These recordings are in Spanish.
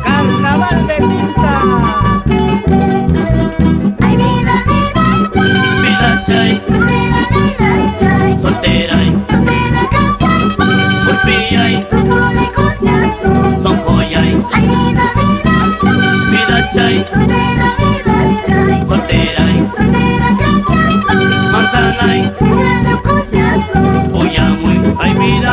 Carnaval de Pinta. Ay, vida, vida estoy. Vida chay, Soltera, vida estoy. soltera y Soltera, casas voy. urpillay, Cosole, cosas son joyay. ay, vida, vida estoy. Vida chay, Soltera, vida estoy. soltera y Soltera, casas voy. manzanay, Claro, cosas poyamuy. Ay, vida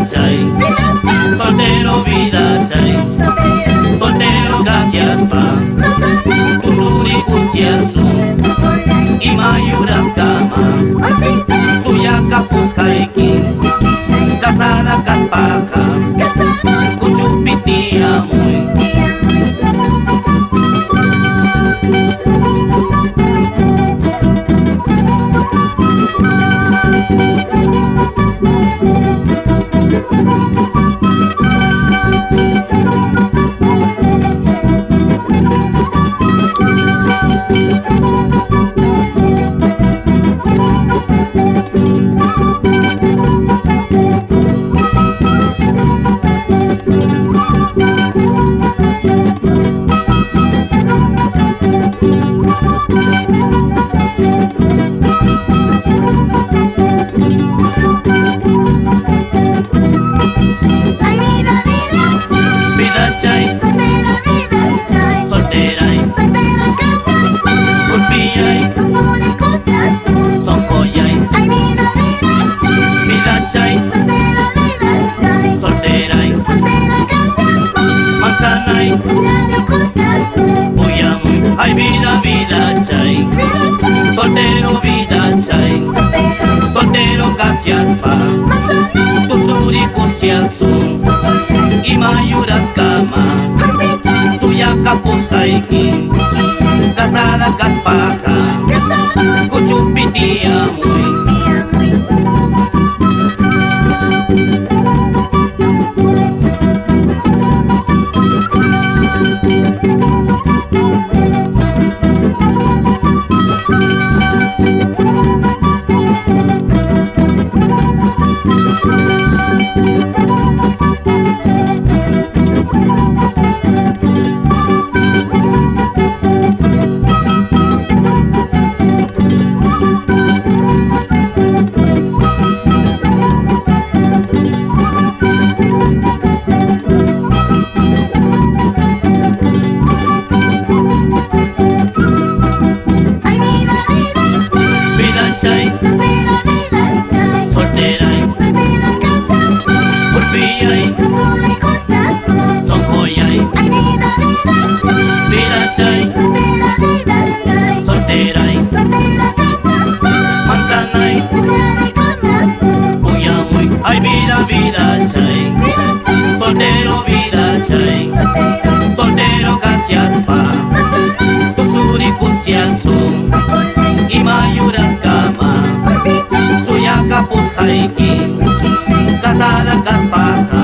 chay, vida estoy. soltero, vida chay. Soltera, Soltero, gracias pa. mazana, Kusuri kusiasu, sokolay. imayuras kama. Orbita, Tuya kapus kaikin, iskitay. kasada katpaka. Casado, Kuchupiti amuy. ay, vida, vida estoy. Vida chay, Soltera, vida estoy. soltera y Soltera, casas voy. urpillay, Cosole, cosas son joyay. ay, vida, vida estoy. Vida chay, Soltera, vida estoy. soltera y Soltera, casas voy. manzanay, Claro, cosas poyamuy. Ay, vida chay, vida estoy. soltero, vida chay. Soltera, Soltero, gracias pa. mazana, Kusuri kusiasu, sokolay. imayuras kama. Orbita, Tuya kapus kaikin, iskitay. kasada katpaka. Casado, Kuchupiti amuy. te amo y ay, vida, vida estoy. Vida chay, Soltera, vida estoy. soltera y Soltera, casas voy. urpillay, Cosole, cosas son joyay. ay, vida, vida estoy. Vida chay, Soltera, vida estoy. soltera y Soltera, casas voy. manzanay, Claro, cosas poyamuy. Ay, vida chay, vida estoy. soltero, vida chay. Soltera, Soltero, gracias pa. mazana, Kusuri kusiasu, sokolay. imayuras kama. Orbita, Suya kapus kaikin, iskitay. kasada katpaka.